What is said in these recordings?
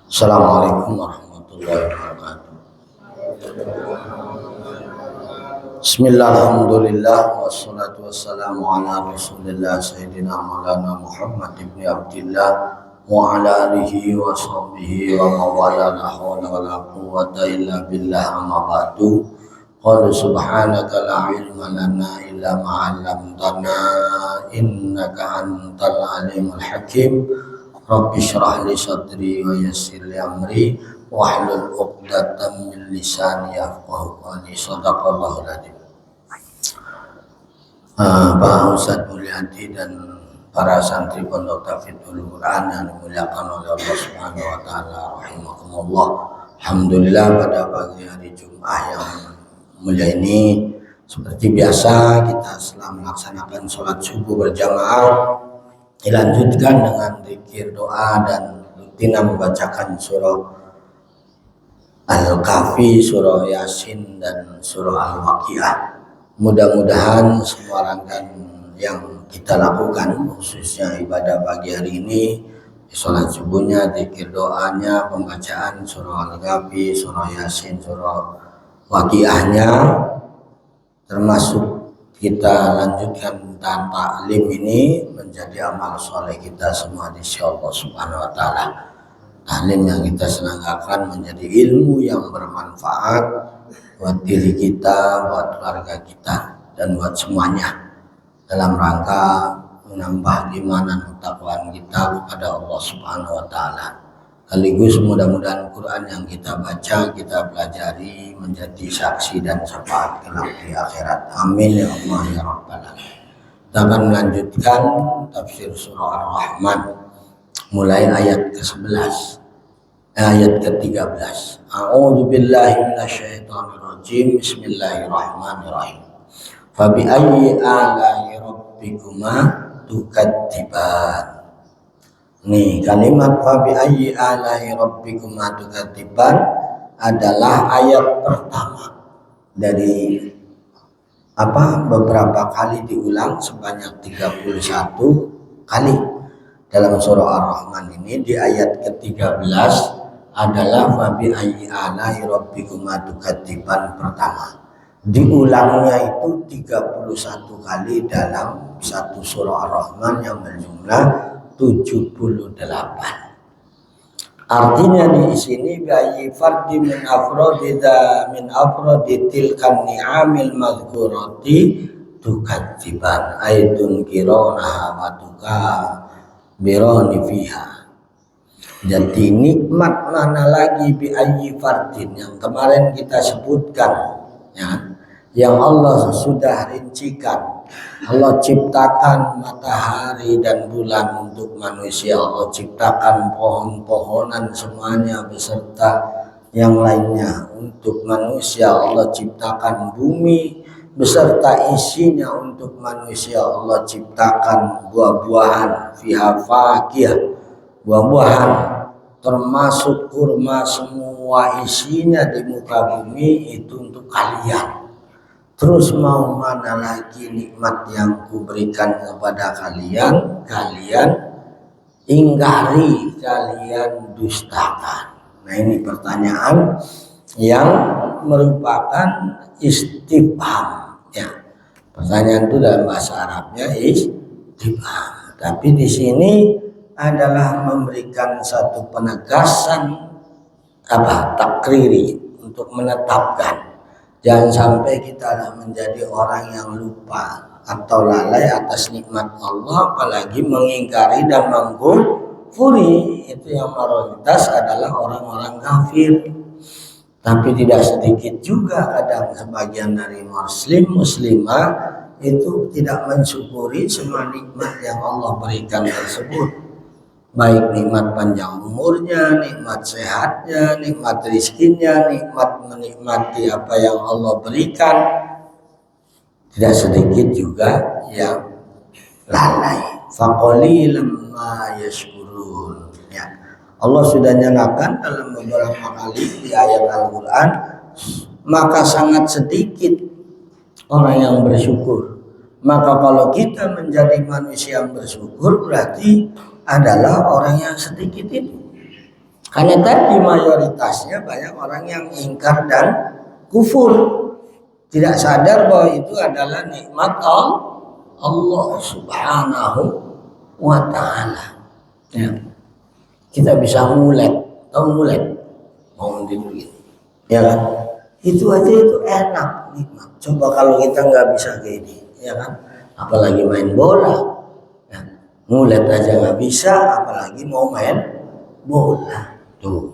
Assalamualaikum warahmatullahi wabarakatuh. Bismillahirrahmanirrahim. Wassalatu wassalamu ala rasulillah Sayyidina Maulana Muhammad ibn Abdillah wa ala alihi wa sahbihi wa mawala la hawla wa la quwwata illa billah amma ba'du. Qala subhanaka la ilma lana illa ma 'allamtana innaka antal alimul hakim. Rabbi syrah li sadri wa yassir li amri wahlul 'uqdatam min lisani yafqahu qawli. Shadaqallahul adzim. Pak Ustadz Mulyadi dan para santri pondok Tahfidzul Quran yang dimuliakan oleh Allah Subhanahu wa taala rahimakumullah. Alhamdulillah pada pagi hari Jumat yang mulia ini seperti biasa kita setelah melaksanakan sholat subuh berjamaah dilanjutkan dengan zikir doa dan rutina membacakan surah Al-Kahfi, surah Yasin dan surah Al-Waqiah. Mudah-mudahan semua rangkaian yang kita lakukan khususnya ibadah pagi hari ini, sholat subuhnya, zikir doanya, pembacaan surah Al-Kahfi, surah Yasin, surah Waqiahnya, termasuk kita lanjutkan tentang taklim ini menjadi amal soleh kita semua di sisi Allah Subhanahu wa taala. Taklim yang kita senangkan menjadi ilmu yang bermanfaat buat diri kita, buat keluarga kita dan buat semuanya dalam rangka menambah keimanan ketakwaan kita kepada Allah Subhanahu wa taala. Sekaligus mudah-mudahan Quran yang kita baca, kita pelajari menjadi saksi dan syafaat kelak di akhirat. Amin ya Allah ya Rabbal alamin. Kita akan melanjutkan tafsir surah Ar-Rahman mulai ayat ke-11, ayat ke-13. A'udzu billahi minasyaitonir rajim. Bismillahirrahmanirrahim. Fa bi ayyi ala'i rabbikuma tukadziban. Nih kalimat fa bi ayyi ala'i rabbikuma tukadziban adalah ayat pertama dari beberapa kali diulang sebanyak 31 kali dalam surah Ar-Rahman ini. Di ayat ke-13 adalah fa bi ayyi ala'i rabbikuma tukadziban pertama. Diulangnya itu 31 kali dalam satu surah Ar-Rahman yang berjumlah 78. Artinya di sini bayi fardi min afrodi tilkan ni'amil mazkurati tukadziban aidun kirona wa tukabironi fiha. Jadi nikmat mana lagi bi ayyi fardin yang kemarin kita sebutkan ya, yang Allah sudah rincikan. Allah ciptakan matahari dan bulan untuk manusia. Allah ciptakan pohon-pohonan semuanya beserta yang lainnya untuk manusia. Allah ciptakan bumi beserta isinya untuk manusia. Allah ciptakan buah-buahan, fiha fakih, buah-buahan termasuk kurma, semua isinya di muka bumi itu untuk kalian. Terus mau mana lagi nikmat yang kuberikan kepada kalian, kalian ingkari, kalian dustakan. Nah ini pertanyaan yang merupakan istifham ya. Pertanyaan itu dalam bahasa Arabnya istifham. Tapi di sini adalah memberikan satu penegasan takriri untuk menetapkan. Jangan sampai kita menjadi orang yang lupa atau lalai atas nikmat Allah, apalagi mengingkari dan mengkufuri. Itu yang mayoritas adalah orang-orang kafir. Tapi tidak sedikit juga kadang sebagian dari muslimah itu tidak mensyukuri semua nikmat yang Allah berikan tersebut. Baik nikmat panjang umurnya, nikmat sehatnya, nikmat rizkinya, nikmat menikmati apa yang Allah berikan. Tidak sedikit juga yang lalai. Faqalilan ma yashkurun ya. Allah sudah nyatakan dalam beberapa kali di ayat Al-Quran, maka sangat sedikit orang yang bersyukur. Maka kalau kita menjadi manusia yang bersyukur berarti adalah orang yang sedikit itu. Karena tadi mayoritasnya banyak orang yang ingkar dan kufur, tidak sadar bahwa itu adalah nikmat Allah Subhanahu wa Ta'ala. Ya. Kita bisa ngulet, tahu ngulet, mau tidur gitu, ya kan? Itu aja itu enak, nikmat. Coba kalau kita nggak bisa kayak ini, ya kan? Apalagi main bola, ya. Ngulet aja nggak bisa, apalagi mau main bola. Tuh,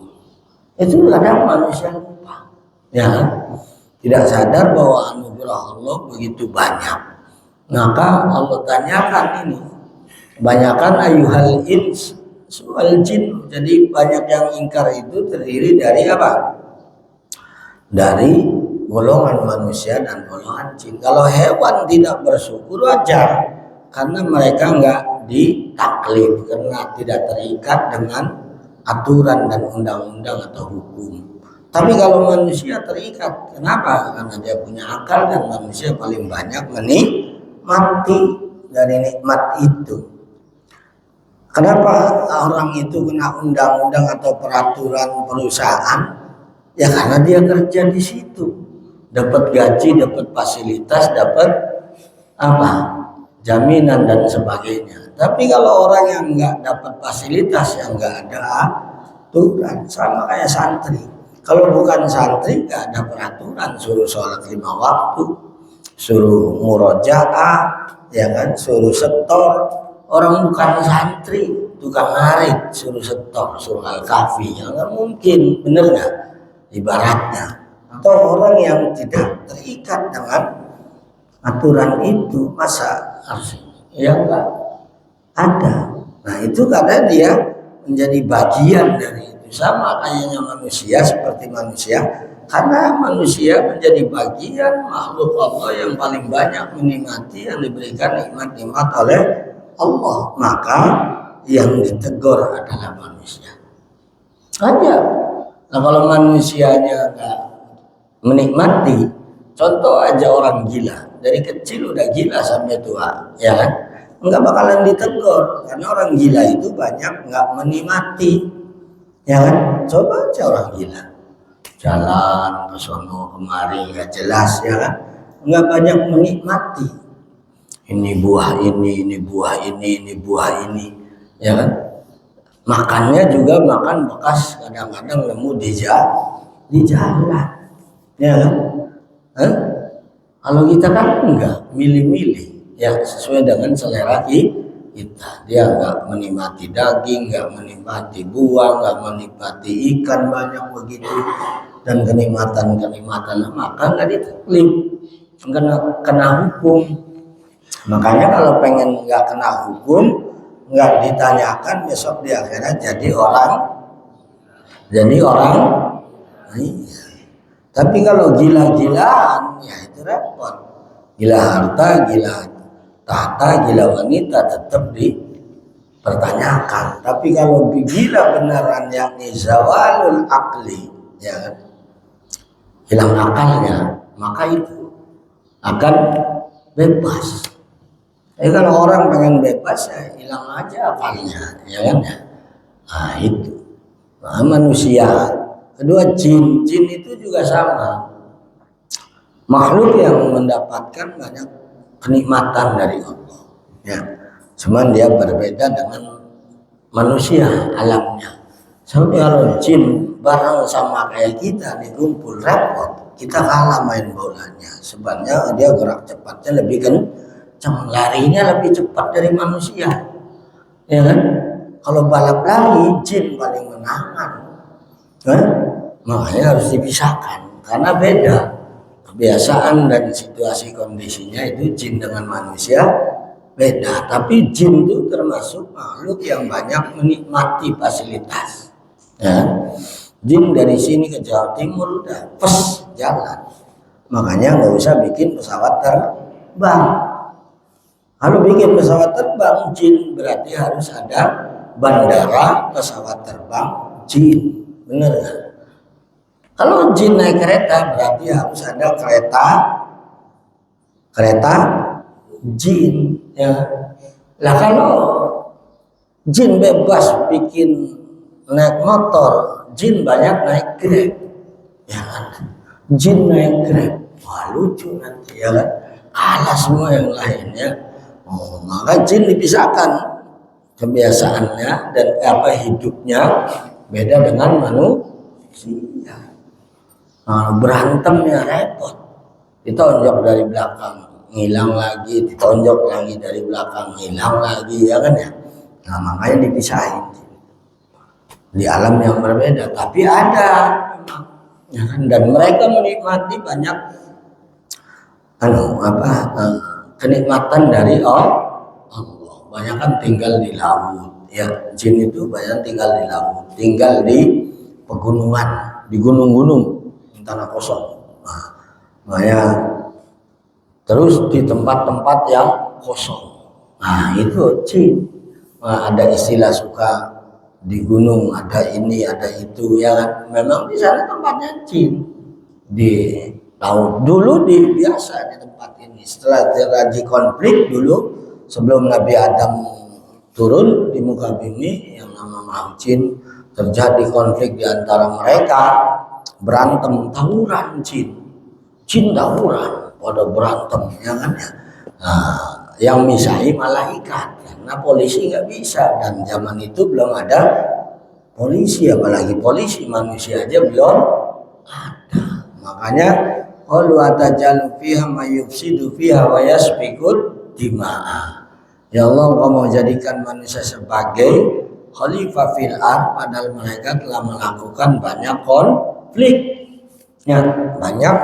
itu kadang manusia lupa, ya kan? Tidak sadar bahwa anugerah Allah begitu banyak. Maka Allah tanyakan ini, banyakkan ayuhal ins wal jin. Jadi banyak yang ingkar itu terdiri dari apa? Dari golongan manusia dan golongan jin. Kalau hewan tidak bersyukur wajar, karena mereka enggak ditaklif, karena tidak terikat dengan aturan dan undang-undang atau hukum. Tapi kalau manusia terikat, kenapa? Karena dia punya akal dan manusia paling banyak menikmati dari nikmat itu. Kenapa orang itu kena undang-undang atau peraturan perusahaan? Ya karena dia kerja di situ, dapat gaji, dapat fasilitas, dapat apa? Jaminan dan sebagainya. Tapi kalau orang yang nggak dapat fasilitas, yang nggak ada aturan, sama kayak santri. Kalau bukan santri nggak ada peraturan, suruh sholat 5 waktu, suruh murojaah, ya kan, suruh setor. Orang bukan santri, tukang ngarit, suruh setor, suruh al-kafi, ya nggak mungkin, bener nggak? Ibaratnya, atau orang yang tidak terikat dengan aturan itu, masa harus, ya nggak ada. Nah itu karena dia menjadi bagian dari itu, sama kayaknya manusia, seperti manusia, karena manusia menjadi bagian makhluk Allah yang paling banyak menikmati, yang diberikan nikmat-nikmat oleh Allah, maka yang ditegur adalah manusia aja. Nah kalau manusianya nggak menikmati, contoh aja orang gila, dari kecil udah gila sampai tua, ya kan, nggak bakalan ditegur, karena orang gila itu banyak nggak menikmati, ya kan. Coba aja orang gila jalan ke sono kemari nggak jelas, ya kan, nggak banyak menikmati. Ini buah ini buah ini buah ini, ya kan. Makannya juga makan bekas, kadang-kadang nemu di jalan, ya kan. Kalau kita kan enggak, milih-milih, ya sesuai dengan selera kita. Dia enggak menikmati daging, enggak menikmati buah, enggak menikmati ikan banyak begitu, dan kenikmatan maka enggak ditaklif, kena hukum. Makanya kalau pengen nggak kena hukum, nggak ditanyakan, besok di akhirat jadi orang. Iya. Tapi kalau gila-gilaan, ya itu repot. Gila harta, gila tahta, gila wanita tetap dipertanyakan. Tapi kalau gila beneran, yakni zawalul akli, ya kan, hilang akalnya, maka itu akan bebas. Kalau orang pengen bebas, ya hilang aja akalnya, ya kan ya. Nah itu, nah, manusia. Kedua jin itu juga sama, makhluk yang mendapatkan banyak kenikmatan dari Allah, ya. Cuman dia berbeda dengan manusia alamnya. Sampai kalau jin bareng sama kayak kita dikumpul repot, kita kalah main bolanya. Sebabnya dia gerak cepatnya lebih larinya lebih cepat dari manusia, ya kan. Kalau balap lari jin paling menangan, kan? Makanya harus dipisahkan karena beda kebiasaan dan situasi kondisinya. Itu jin dengan manusia beda, tapi jin itu termasuk makhluk yang banyak menikmati fasilitas, ya. Jin dari sini ke Jawa Timur udah pes jalan, makanya nggak usah bikin pesawat terbang. Kalau bikin pesawat terbang jin, berarti harus ada bandara pesawat terbang jin, bener nggak? Kalau jin naik kereta, berarti harus ada kereta jin, ya. Lah kalau jin bebas bikin naik motor, jin banyak naik Grab, ya kan? Jin naik Grab, wah lucu nanti ya kan? Kalah semua yang lainnya. Oh, maka jin dipisahkan kebiasaannya dan hidupnya beda dengan manusia. Nah, berantemnya repot, ditonjok dari belakang, ngilang lagi, ditonjok lagi dari belakang, ngilang lagi, ya kan ya. Nah, makanya dipisahin di alam yang berbeda, tapi ada, ya kan? Dan mereka menikmati banyak kenikmatan dari Allah. Banyak kan tinggal di laut, ya, jin itu banyak tinggal di laut, tinggal di pegunungan, di gunung-gunung, tanah kosong. Nah, banyak terus di tempat-tempat yang kosong. Nah, itu jin. Nah, ada istilah suka di gunung, ada ini, ada itu, ya kan? Memang di sana tempatnya jin. Di laut dulu biasa di tempat ini. Setelah terjadi konflik dulu, sebelum Nabi Adam turun di muka bumi yang nama makhluk jin, terjadi konflik di antara mereka, berantem, tawuran jin tawuran, pada berantem, ya kan ya. Nah, yang misahi malaikat karena polisi nggak bisa, dan zaman itu belum ada polisi, apalagi polisi manusia aja belum ada. Makanya qalu atajalu fiha mayufsidu fiha wa yasfikud dima'a. Ya Allah, Engkau mau jadikan manusia sebagai khalifah fil ard, padahal mereka telah melakukan banyak konflik, ya, banyak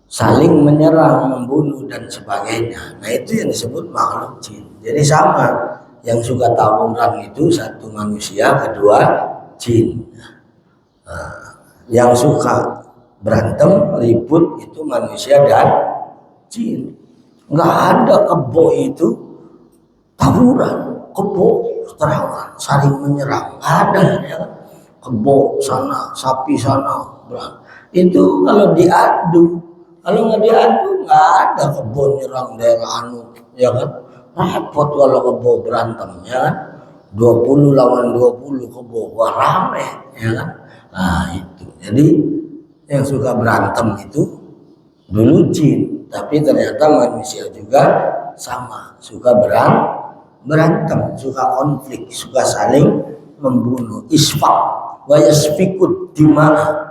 saling menyerang, membunuh dan sebagainya. Nah, itu yang disebut makhluk jin. Jadi sama, yang suka tawuran itu satu manusia, kedua jin. Nah, yang suka berantem, ribut itu manusia dan jin. Nggak ada kebo itu tawuran, kebo terangan saling menyerang, nggak ada, ya. Kebo sana, sapi sana, itu kalau diadu, kalau nggak diadu nggak ada kebo nyerang daerah ya kan? Repot kalau kebo berantem, ya kan? 20 lawan 20 kebo, wah rame, ya kan? Nah itu, jadi yang suka berantem itu dulu jin, tapi ternyata manusia juga sama, suka berantem, suka konflik, suka saling membunuh. Isfak wa yasfikud dimana,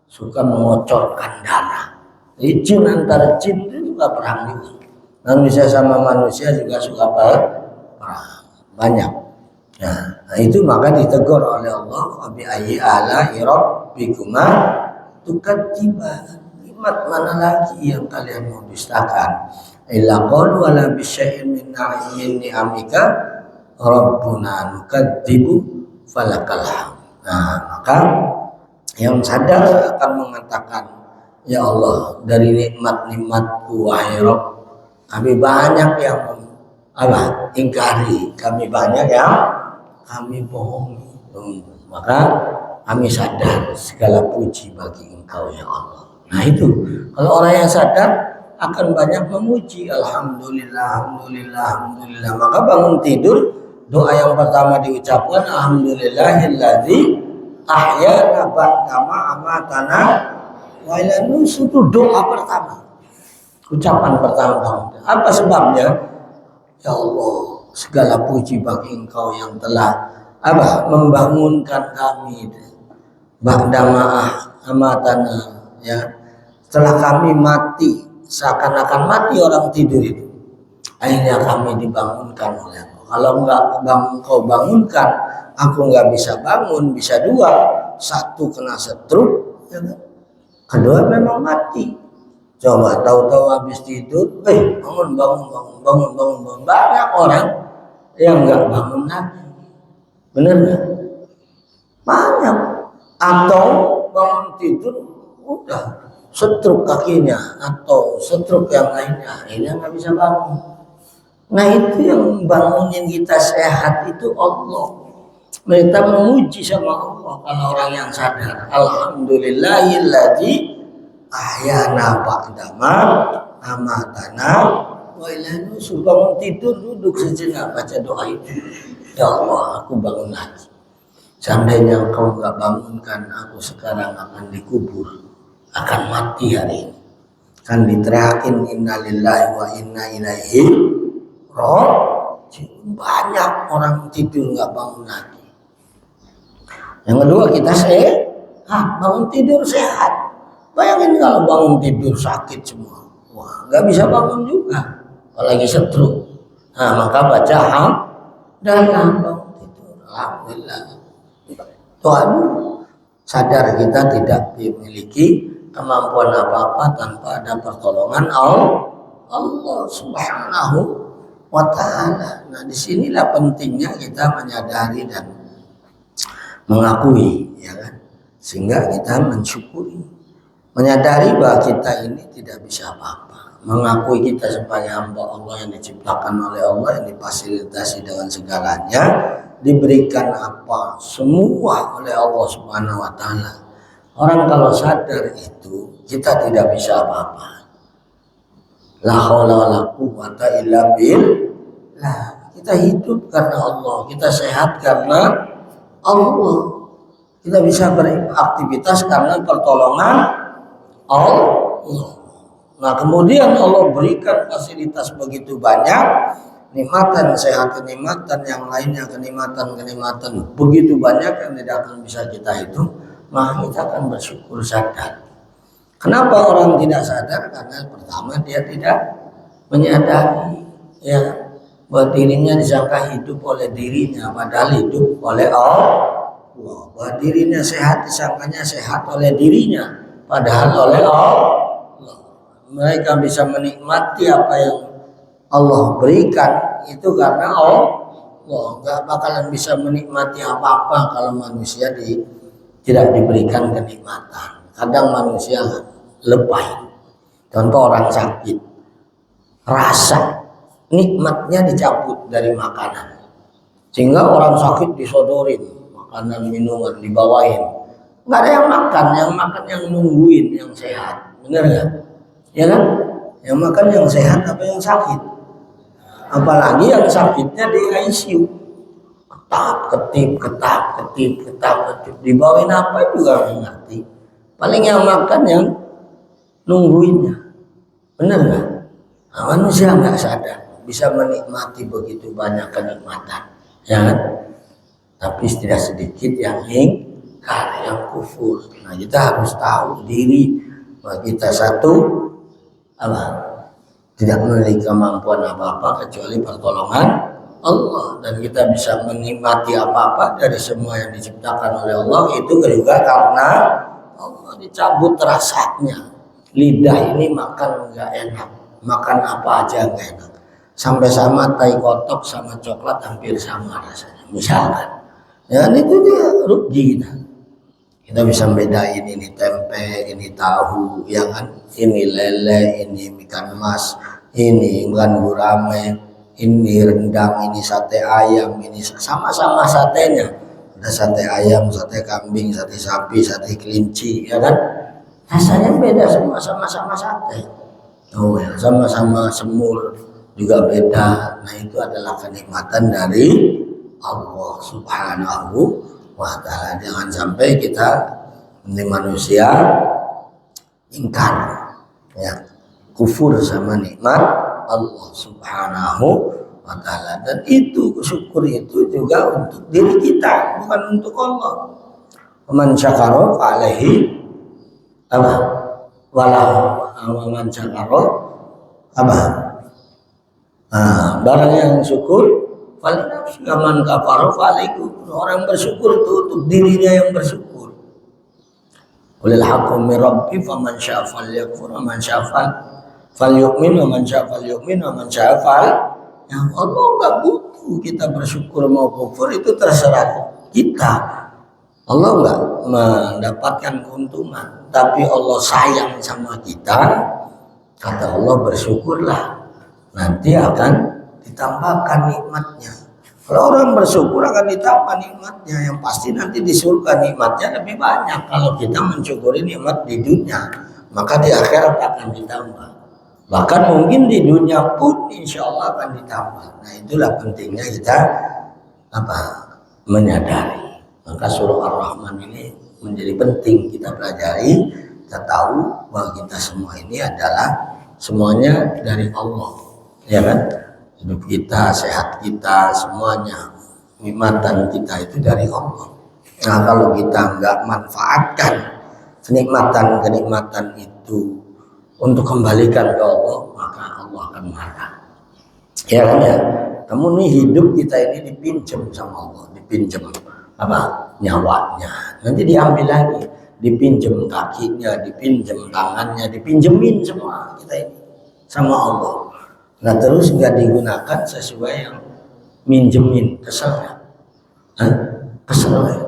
suka mengocorkan darah. Jadi jin antara jin itu suka perang juga. Manusia sama manusia juga suka perang banyak. Nah, itu maka ditegur oleh Allah, bi ayyi ala'i rabbikuma tukadziban. Nikmat mana lagi yang kalian mau dustakan? Illa qalu wala bisyai'in min ni'amika rabbuna nukadzibu falakal hamd. Nah, maka yang sadar akan mengatakan, ya Allah, dari nikmat-nikmatku wahai Rabb, kami banyak yang ingkari, kami banyak yang kami bohongi. Maka kami sadar segala puji bagi Engkau ya Allah. Nah itu, kalau orang yang sadar akan banyak memuji, alhamdulillah, alhamdulillah, alhamdulillah. Maka bangun tidur, doa yang pertama diucapkan, alhamdulillahilladzi ahyana ba'dama amatana wa ilaihi nusyur. Itu doa pertama, ucapan pertama. Apa sebabnya? Ya Allah, segala puji bagi Engkau yang telah membangunkan kami ba'dama amatana, ya, setelah kami mati, seakan-akan mati orang tidur itu, akhirnya kami dibangunkan oleh Engkau. Kalau Engkau bangunkan, aku nggak bisa bangun, bisa dua, satu kena stroke, ya, kedua memang mati. Coba tahu-tahu habis tidur, bangun. Banyak orang yang nggak bangun lagi, benar nggak? Banyak. Atau bangun tidur udah stroke kakinya atau stroke yang lainnya, ini nggak bisa bangun. Nah itu yang bangunin kita sehat itu Allah. Mereka memuji sama Allah kalau orang yang sadar. Alhamdulillahilladzi ahyana ba'dama amatana wa ilaihi nusyur. Bangun tidur, duduk sejenak, baca doa itu. Ya Allah, aku bangun lagi. Seandainya kau nggak bangunkan aku sekarang akan dikubur, akan mati hari ini. Kan diteriakin innalillahi wa inna ilaihi raji'un. Banyak orang tidur nggak bangun lagi. Yang kedua, kita sehat, bangun tidur sehat. Bayangin kalau bangun tidur sakit semua, wah nggak bisa bangun juga, apalagi stroke. Nah maka baca hamdalah bangun tidur, alhamdulillah. Tuhan sadar kita tidak memiliki kemampuan apa-apa tanpa ada pertolongan Allah Subhanahu wa Ta'ala. Nah disinilah pentingnya kita menyadari dan mengakui, ya kan, sehingga kita mensyukuri, menyadari bahwa kita ini tidak bisa apa-apa, mengakui kita sebagai hamba Allah yang diciptakan oleh Allah, yang difasilitasi dengan segalanya, diberikan apa semua oleh Allah Subhanahu wa Ta'ala. Orang kalau sadar itu, kita tidak bisa apa-apa. La haula wala quwwata illa billah. Kita hidup karena Allah, kita sehat karena Allah, kita bisa beraktivitas karena pertolongan Allah. Nah kemudian Allah berikan fasilitas begitu banyak, nikmatan sehat, kenikmatan yang lainnya, kenikmatan begitu banyak yang tidak akan bisa kita hitung. Maka kita akan bersyukur sadar. Kenapa orang tidak sadar? Karena pertama dia tidak menyadari, ya, bahwa dirinya disangka hidup oleh dirinya, padahal hidup oleh Allah. Bahwa dirinya sehat disangkanya sehat oleh dirinya, padahal oleh Allah. Mereka bisa menikmati apa yang Allah berikan itu karena Allah. Nggak bakalan bisa menikmati apa-apa kalau manusia tidak diberikan kenikmatan. Kadang manusia lebay. Contoh orang sakit, rasa nikmatnya dicabut dari makanan, sehingga orang sakit disodorin makanan minuman dibawain. Nggak ada yang makan yang nungguin yang sehat, bener nggak? Ya kan? Yang makan yang sehat apa yang sakit? Apalagi yang sakitnya di ICU. Ketip, dibawain apa juga nggak ngerti. Paling yang makan yang nungguinnya, bener nggak? Nah, manusia nggak sadar bisa menikmati begitu banyak kenikmatan, ya kan? Tapi tidak sedikit yang ingkar, yang kufur. Nah kita harus tahu diri bahwa kita satu tidak memiliki kemampuan apa-apa kecuali pertolongan Allah, dan kita bisa menikmati apa-apa dari semua yang diciptakan oleh Allah itu juga karena Allah. Dicabut rasanya, lidah ini makan nggak enak, makan apa aja nggak enak, sampai sama tai kotok sama coklat hampir sama rasanya misalkan, ya itu dia rugi kita bisa bedain ini tempe, ini tahu, ya kan, ini lele, ini ikan mas, ini ikan gurame, ini rendang, ini sate ayam, ini sama-sama satenya. Ada sate ayam, sate kambing, sate sapi, sate kelinci, ya kan? Rasanya beda semua, sama-sama sate. Oh ya, sama-sama semur juga beda. Nah itu adalah kenikmatan dari Allah Subhanahu wa Ta'ala. Jangan sampai kita ini manusia ingkar, ya, kufur sama nikmat Allah Subhanahu wa Ta'ala. Dan itu syukur itu juga untuk diri kita, bukan untuk Allah. Man syakara fa alaihi walau man syakara barang yang syukur falinafsi, man kafara fa alaihi. Orang bersyukur itu untuk dirinya yang bersyukur. Qulil haqqu min rabbi faman syaa'a falyakfur wa man syaa'a falyu'min wa man syaa'a falyu'min wa man syaa'a fal. Ya Allah enggak butuh kita bersyukur mau kufur, itu terserah kita. Allah enggak mendapatkan keuntungan, tapi Allah sayang sama kita. Kata Allah bersyukurlah, nanti akan ditambahkan nikmatnya. Kalau orang bersyukur akan ditambah nikmatnya, yang pasti nanti di surga nikmatnya lebih banyak. Kalau kita mensyukuri nikmat di dunia, maka di akhirat akan ditambah. Bahkan mungkin di dunia pun insya Allah akan ditambah. Nah itulah pentingnya kita menyadari. Maka surah Ar-Rahman ini menjadi penting kita pelajari, kita tahu bahwa kita semua ini adalah semuanya dari Allah, ya kan? Hidup kita, sehat kita, semuanya nikmatan kita itu dari Allah. Nah, kalau kita nggak manfaatkan kenikmatan itu untuk kembalikan ke Allah, maka Allah akan marah. Ya kan ya? Kamu nih hidup kita ini dipinjam sama Allah, dipinjam apa? Nyawanya. Nanti diambil lagi, dipinjam kakinya, dipinjam tangannya, dipinjemin semua kita ini sama Allah. Nah, terus nggak digunakan sesuai yang minjemin, kesel nggak? Kesel nggak?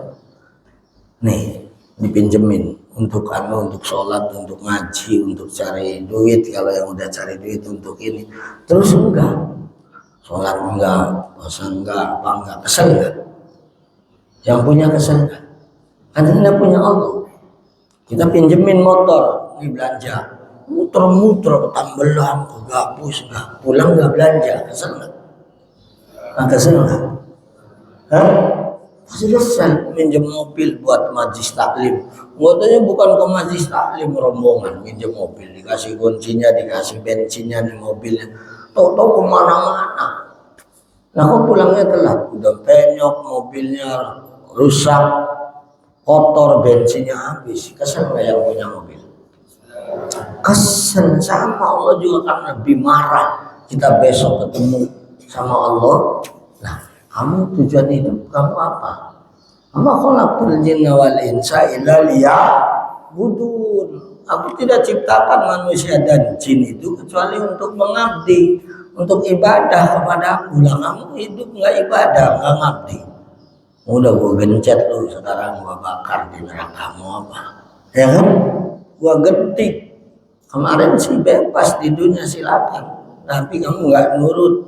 Nih dipinjemin untuk untuk sholat, untuk ngaji, untuk cari duit. Kalau yang udah cari duit untuk ini, terus enggak sholat, enggak puasa, enggak apa, enggak, kesel enggak? Yang punya kesel enggak? Kan kita punya Allah. Kita pinjemin motor, ini belanja, muter-muter ke Tambelang, ke Gabus, enggak pulang, enggak belanja, kesel enggak? Kesel enggak? Hah? Pasti kesel. Minjem mobil buat majlis taklim, katanya bukan ke majlis taklim, rombongan minjem mobil, dikasih kuncinya, dikasih bensinnya di mobilnya, tahu-tahu kemana-mana. Nah, kok pulangnya telat, udah penyok, mobilnya rusak, kotor, bensinnya habis. Kesel nggak yang punya mobil? Kesel. Sama Allah juga kan lebih marah kita besok ketemu sama Allah. Nah, kamu tujuan hidup kamu apa? Ama khalaqtul jinna wal insa illa liya'budun. Aku tidak ciptakan manusia dan jin itu kecuali untuk mengabdi, untuk ibadah kepada Aku. Lah kamu hidup nggak ibadah, nggak ngabdi. Udah gua gencet lu sekarang, gua bakar di neraka, mau apa? Ya kan? Gua getik. Kemarin sih bebas di dunia silakan, tapi kamu nggak nurut,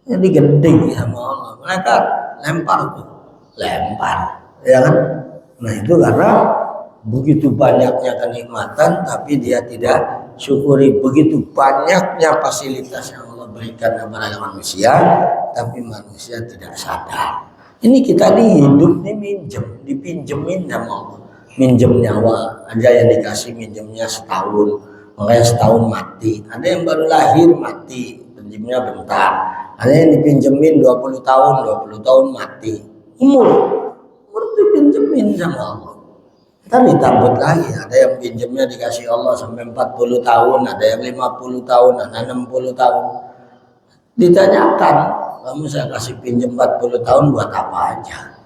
jadi gedeng sama Allah. Mereka lempar, ya kan? Nah, itu karena begitu banyaknya kenikmatan tapi dia tidak syukuri, begitu banyaknya fasilitas yang Allah berikan kepada manusia tapi manusia tidak sadar. Ini kita hidup nih minjem, dipinjemin sama Allah. Minjem nyawa aja yang dikasih minjemnya setahun, makanya setahun mati. Ada yang baru lahir mati, pinjemnya bentar. Ada yang dipinjemin 20 tahun, 20 tahun mati. Umur dipinjemin sama Allah. Ntar ditabut lagi. Ada yang pinjemnya dikasih Allah sampai 40 tahun, ada yang 50 tahun, ada 60 tahun. Ditanyakan, kamu saya kasih pinjam 40 tahun buat apa aja?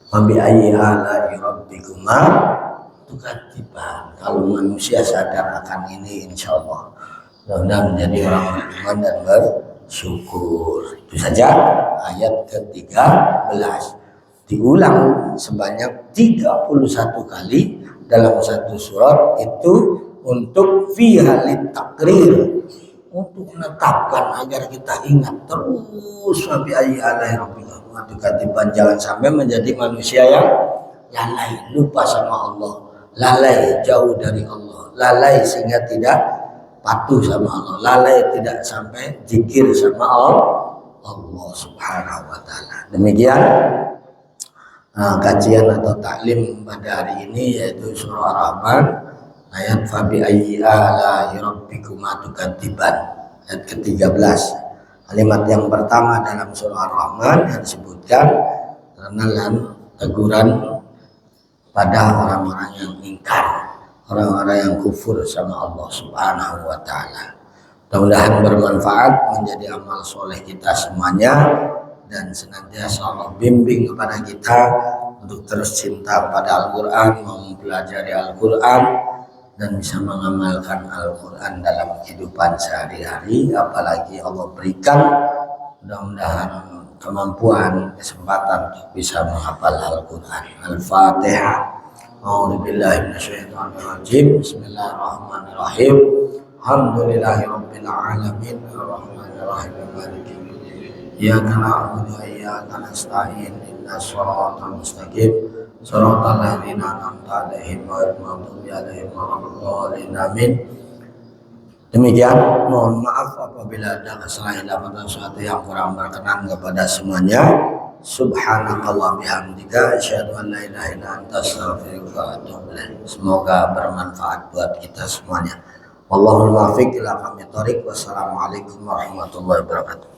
Wabi ayyi ala'i rabbikuma tukadziban. Kalau manusia sadar akan ini, insya Allah mudah-mudahan menjadi orang beriman dan bersyukur. Itu saja ayat ke-13. Diulang sebanyak 31 kali dalam satu surat itu untuk fihalit takrir, untuk menetapkan agar kita ingat terus wabi ayyi ala'i rabbikuma tukadziban. Jangan sampai menjadi manusia yang lalai, lupa sama Allah, lalai jauh dari Allah, lalai sehingga tidak patuh sama Allah, lalai tidak sampai zikir sama Allah Subhanahu wa taala. Demikian kajian atau taklim pada hari ini, yaitu surah Ar-Rahman ayat fabi ayyi ala'i rabbikuma tukadziban, ayat ke-13. Kalimat yang pertama dalam surah Ar-Rahman yang disebutkan kenalan teguran pada orang-orang yang ingkar, orang-orang yang kufur sama Allah Subhanahu wa taala. Mudah-mudahan bermanfaat menjadi amal soleh kita semuanya, dan senantiasa Allah bimbing kepada kita untuk terus cinta kepada Al-Quran, mau mempelajari Al-Quran dan bisa mengamalkan Al-Quran dalam kehidupan sehari-hari. Apalagi Allah berikan mudah-mudahan kemampuan, kesempatan untuk bisa menghafal Al-Quran. Al-Fatihah. A'udzubillahi minasyaitonirrajim. Bismillahirrahmanirrahim. Alhamdulillahirabbil alamin arrahmanirrahim maliki yaumiddin. Iyyaka na'budu wa iyyaka nasta'in. Ihdinas shiratal mustaqim. Shiratal ladzina an'amta 'alaihim ghairil maghdubi 'alaihim waladdallin. Amin. Demikian, mohon maaf apabila ada kesalahan dalam sesuatu yang kurang berkenan kepada semuanya. Subhanakallah bihamdika asyhadu an la ilaha illa anta astaghfiruka wa atubu ilaik. Semoga bermanfaat buat kita semuanya. Wallahul muwaffiq ila aqwamit thoriq. Wassalamualaikum warahmatullahi wabarakatuh.